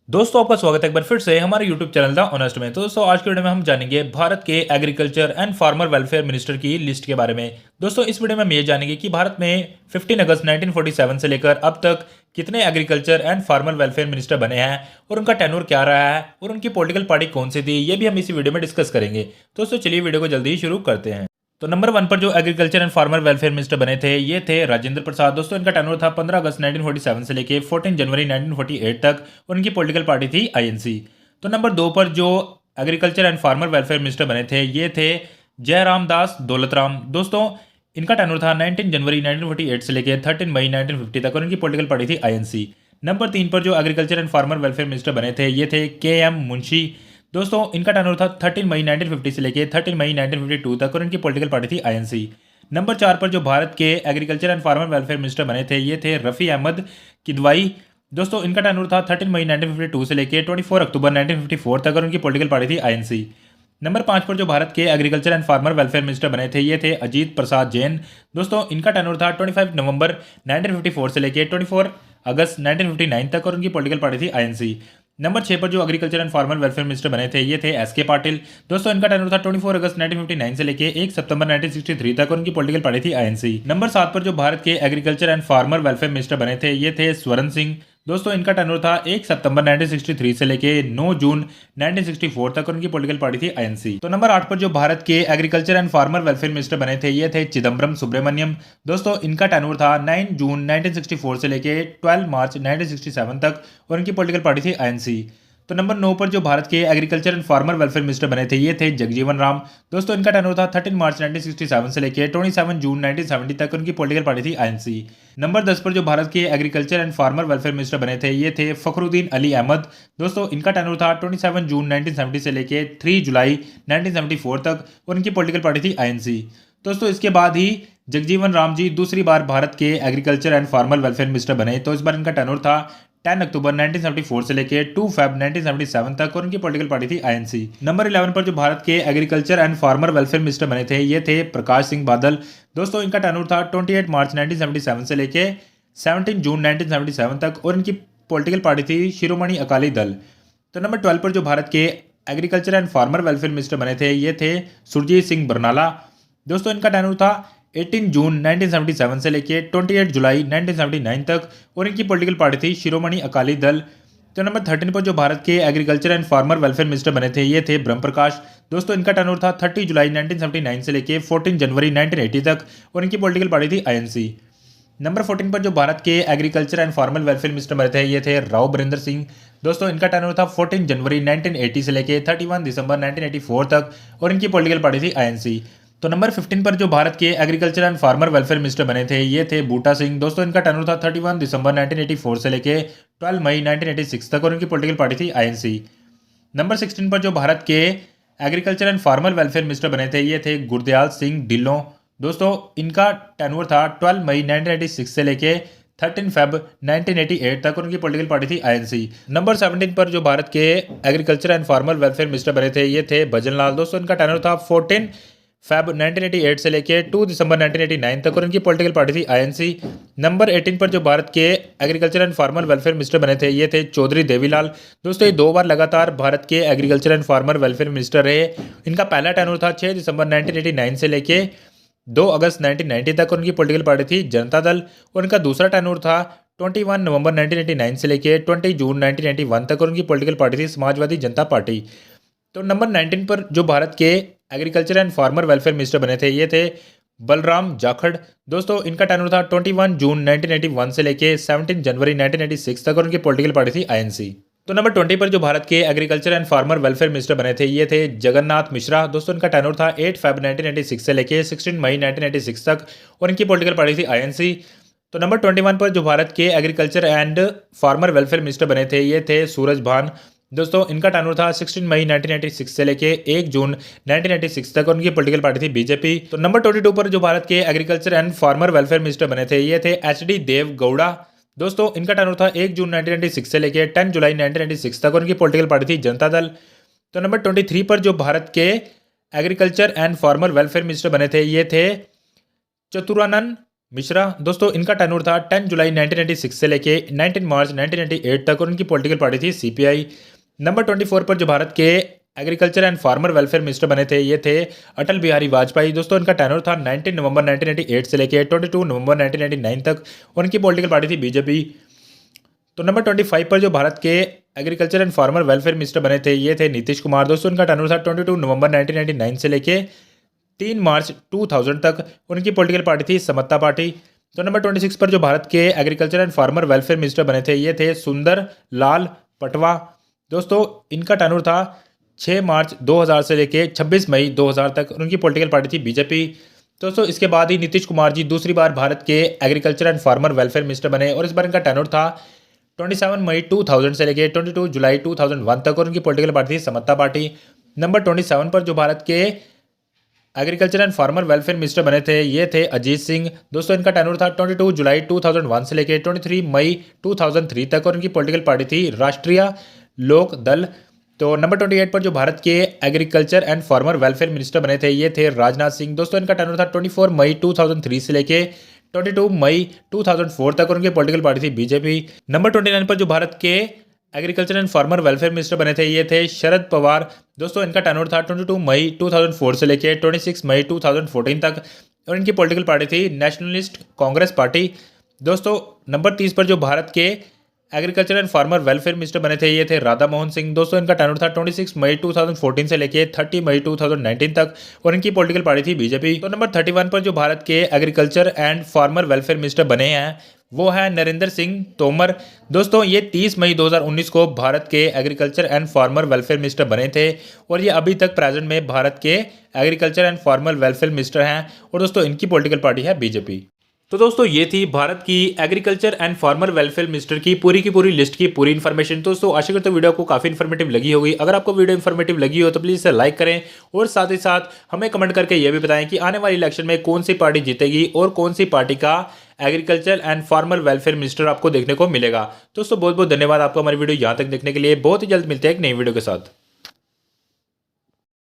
दोस्तों आपका स्वागत है एक बार फिर से हमारे यूट्यूब चैनल द ऑनेस्ट में। तो दोस्तों आज के वीडियो में हम जानेंगे भारत के agriculture and farmer welfare minister की लिस्ट के बारे में। दोस्तों इस वीडियो में हम ये जानेंगे कि भारत में 15 अगस्त 1947 से लेकर अब तक कितने agriculture and farmer welfare minister बने हैं और उनका टेन्योर क्या रहा है और उनकी पॉलिटिकल पार्टी कौन सी थी, ये भी हम इसी वीडियो में डिस्कस करेंगे। दोस्तों चलिए वीडियो को जल्दी ही शुरू करते हैं। तो नंबर 1 पर जो agriculture and farmer welfare minister बने थे ये थे राजेंद्र प्रसाद। दोस्तों इनका टेन्योर था 15 अगस्त 1947 से लेके 14 जनवरी 1948 तक और इनकी पॉलिटिकल पार्टी थी आईएनसी। तो नंबर 2 पर जो agriculture and farmer welfare minister बने थे ये थे जयराम दास दौलतराम। दोस्तों इनका टेन्योर था 19 जनवरी 1948 से लेके 13 मई 1950 तक और इनकी पॉलिटिकल पार्टी थी आईएनसी। नंबर 3 पर जो agriculture and farmer welfare minister बने थे ये थे के एम मुंशी। दोस्तों इनका टेन्योर था 13 मई 1950 से लेके 13 मई 1952 तक और इनकी पॉलिटिकल पार्टी थी आईएनसी। नंबर 4 पर जो भारत के agriculture and farmer welfare minister बने थे ये थे रफ़ी अहमद किदवाई। दोस्तों इनका टेन्योर था 13 मई 1952 से लेके 24 अक्टूबर 1954 तक और उनकी पॉलिटिकल पार्टी थी आईएनसी। नंबर 5 पर जो भारत के agriculture and farmer welfare minister बने थे ये थे अजीत प्रसाद जैन। दोस्तों इनका टेन्योर था 25 नवंबर 1954 से लेके 24 अगस्त 1959 तक और उनकी पॉलिटिकल पार्टी थी आईएनसी। नंबर 6 पर जो agriculture and farmer welfare minister बने थे ये थे एसके पाटिल। दोस्तों इनका टेन्योर था 24 अगस्त 1959 से लेके 1 सितंबर 1963 तक और उनकी पॉलिटिकल पार्टी थी आईएनसी। नंबर 7 पर जो भारत के agriculture and farmer welfare minister बने थे ये थे स्वर्ण सिंह। दोस्तों इनका टेन्योर था 1 सितंबर 1963 से लेके 9 जून 1964 तक और उनकी पॉलिटिकल पार्टी थी आईएनसी। तो नंबर 8 पर जो भारत के agriculture and farmer welfare minister बने थे ये थे चिदम्बरम सुब्रमण्यम। दोस्तों इनका टेन्योर था 9 जून 1964 से लेके 12 मार्च 1967 तक और उनकी पॉलिटिकल पार्टी थी आईएनसी। तो नंबर 9 पर जो भारत के agriculture and farmer welfare minister बने थे ये थे जगजीवन राम। दोस्तों इनका टेन्योर था 13 मार्च 1967 से लेके 27 जून 1970 तक उनकी पॉलिटिकल पार्टी थी आईएनसी। नंबर 10 पर जो भारत के agriculture and farmer welfare minister बने थे ये थे फखरुद्दीन अली अहमद। दोस्तों इनका टेन्योर था 27 जून 1970 से लेके 3 जुलाई 1974 तक और इनकी पॉलिटिकल पार्टी थी आईएनसी। दोस्तों इसके बाद ही जगजीवन राम जी दूसरी बार भारत के agriculture and farmer welfare minister बने। तो इस बार इनका टेन्योर था 10 अक्टूबर 1974 से लेके 2 फरवरी 1977 तक और उनकी पॉलिटिकल पार्टी थी आईएनसी। नंबर 11 पर जो भारत के agriculture and farmer welfare minister बने थे ये थे प्रकाश सिंह बादल। दोस्तों इनका टेन्योर था 28 मार्च 1977 से लेके 17 जून 1977 तक और इनकी पॉलिटिकल पार्टी थी शिरोमणि अकाली दल। तो नंबर 12 पर जो भारत के agriculture and farmer welfare minister बने थे ये थे सुरजीत सिंह बरनाला। दोस्तों इनका टेन्योर था 18 जून 1977 से लेके 28 जुलाई 1979 तक और इनकी पॉलिटिकल पार्टी थी शिरोमणि अकाली दल। तो नंबर 13 पर जो भारत के agriculture and farmer welfare minister बने थे ये थे ब्रह्म प्रकाश। दोस्तों इनका टेन्योर था 30 जुलाई 1979 से लेके 14 जनवरी 1980 तक और इनकी पॉलिटिकल पार्टी थी आईएनसी। नंबर 14 पर जो भारत के agriculture and farmer welfare minister बने थे ये थे राव बरिंदर सिंह। दोस्तों इनका टेन्योर था 14 जनवरी 1980 से लेके 31 दिसंबर 1984 तक और इनकी पॉलिटिकल पार्टी थी आईएनसी। तो नंबर 15 पर जो भारत के agriculture and farmer welfare minister बने थे ये थे बूटा सिंह। दोस्तों इनका टेन्योर था 31 दिसंबर 1984 से लेके 12 मई 1986 तक और इनकी पॉलिटिकल पार्टी थी आईएनसी। नंबर 16 पर जो भारत के agriculture and farmer welfare minister बने थे ये थे गुरदयाल सिंह ढिल्लों। दोस्तों इनका टेन्योर था 12 मई 1986 से लेके 13 फेब 1988 तक और उनकी पॉलिटिकल पार्टी थी आईएनसी। नंबर 17 पर जो भारत के agriculture and farmer welfare minister बने थे ये थे भजन लाल। दोस्तों इनका टेन्योर था 14 फेब 1988 से लेके 2 दिसंबर 1989 तक और इनकी पॉलिटिकल पार्टी थी आईएनसी। नंबर 18 पर जो भारत के agriculture and farmer welfare minister बने थे ये थे चौधरी देवीलाल। दोस्तों ये 2 बार लगातार भारत के agriculture and farmer welfare minister रहे। इनका पहला टेन्योर था 6 दिसंबर 1989 से लेके 2 अगस्त 1990 तक और उनकी पॉलिटिकल पार्टी थी जनता दल और इनका दूसरा टेन्योर था 21 नवंबर 1989 से लेके 20 जून 1991 तक और उनकी पॉलिटिकल पार्टी थी समाजवादी जनता पार्टी। तो नंबर 19 पर जो भारत के agriculture and farmer welfare minister बने थे ये थे बलराम जाखड़। दोस्तों इनका टेन्योर था 21 जून 1981 से लेके 17 जनवरी 1986 तक और उनकी पॉलिटिकल पार्टी थी आईएनसी। तो नंबर 20 पर जो भारत के agriculture and farmer welfare minister बने थे ये थे जगन्नाथ मिश्रा। दोस्तों इनका टेन्योर था 8 फेब 1986 से लेके 16 मई 1986 तक और इनकी पॉलिटिकल पार्टी थी आईएनसी। तो नंबर 21 पर जो भारत के agriculture and farmer welfare minister बने थे ये थे सूरज भान। दोस्तों इनका टेन्योर था 16 मई 1996 से लेके 1 जून 1996 तक और उनकी पॉलिटिकल पार्टी थी बीजेपी। तो नंबर 22 पर जो भारत के agriculture and farmer welfare minister बने थे ये थे एचडी देव गौड़ा। दोस्तों इनका टेन्योर था 1 जून 1996 से लेके 10 जुलाई 1996 तक और उनकी पॉलिटिकल पार्टी थी जनता दल। तो नंबर 23 पर जो भारत के agriculture and farmer welfare minister बने थे ये थे चतुरानंद मिश्रा दोस्तों इनका टेन्योर था 10 जुलाई 1996 से लेके 19 मार्च 1998 तक और इनकी पॉलिटिकल पार्टी थी सीपीआई। नंबर 24 पर जो भारत के agriculture and farmer welfare minister बने थे ये थे अटल बिहारी वाजपेयी। दोस्तों इनका टेन्योर था 19 नवंबर 1988 से लेके 22 नवंबर 1999 तक और इनकी पॉलिटिकल पार्टी थी बीजेपी। तो नंबर 25 पर जो भारत के agriculture and farmer welfare minister बने थे ये थे नीतीश कुमार। दोस्तों इनका टेन्योर था 22 नवंबर 1999 से लेके 3 मार्च 2000 तक। उनकी पॉलिटिकल पार्टी थी समता पार्टी। तो नंबर 26 पर जो भारत के agriculture and farmer welfare minister बने थे ये थे सुंदर लाल पटवा। दोस्तों इनका टेन्योर था 6 मार्च 2000 से लेके 26 मई 2000 तक और उनकी पॉलिटिकल पार्टी थी बीजेपी। दोस्तों इसके बाद ही नीतीश कुमार जी दूसरी बार भारत के agriculture and farmer welfare minister बने और इस बार इनका टेन्योर था 27 मई 2000 से लेके 22 जुलाई 2001 तक और उनकी पॉलिटिकल पार्टी थी समता पार्टी। नंबर 27 पर जो भारत के agriculture and farmer welfare minister बने थे ये थे अजीत सिंह। दोस्तों इनका टेन्योर था 22 जुलाई 2001 से लेके 23 मई 2003 तक और इनकी पॉलिटिकल पार्टी थी राष्ट्रीय लोक दल। तो नंबर 28 पर जो भारत के agriculture and farmer welfare minister बने थे ये थे राजनाथ सिंह। दोस्तों इनका टेन्योर था 24 मई 2003 से लेके 22 मई 2004 तक और उनकी पॉलिटिकल पार्टी थी बीजेपी। नंबर 29 पर जो भारत के agriculture and farmer welfare minister बने थे ये थे शरद पवार। दोस्तों इनका टेन्योर था 22 मई 2004 से लेके 26 मई 2014 तक और इनकी पॉलिटिकल पार्टी थी नेशनलिस्ट कांग्रेस पार्टी। दोस्तों नंबर 30 पर जो भारत के agriculture and farmer welfare minister बने थे ये थे राधा मोहन सिंह। दोस्तों इनका टेन्योर था 26 मई 2014 से लेके 30 मई 2019 तक और इनकी पॉलिटिकल पार्टी थी बीजेपी। तो नंबर 31 पर जो भारत के agriculture and farmer welfare minister बने हैं वो है नरेंद्र सिंह तोमर। दोस्तों ये 30 मई 2019 को भारत के agriculture and farmer welfare minister बने थे और ये अभी तक प्रेजेंट में भारत के agriculture and farmer welfare minister हैं और दोस्तों इनकी पॉलिटिकल पार्टी है बीजेपी। तो दोस्तों ये थी भारत की agriculture and farmer welfare minister की पूरी लिस्ट की पूरी इन्फॉर्मेशन। दोस्तों आशा करते हो वीडियो को काफी इन्फॉर्मेटिव लगी होगी। अगर आपको वीडियो इन्फॉर्मेटिव लगी हो तो प्लीज इसे लाइक करें और साथ ही साथ हमें कमेंट करके ये भी बताएं कि आने वाली इलेक्शन में कौन सी पार्टी जीतेगी और कौन सी पार्टी का agriculture and farmer welfare minister आपको देखने को मिलेगा। दोस्तों बहुत बहुत धन्यवाद आपको हमारी वीडियो यहाँ तक देखने के लिए। बहुत ही जल्द मिलते हैं एक नई वीडियो के साथ।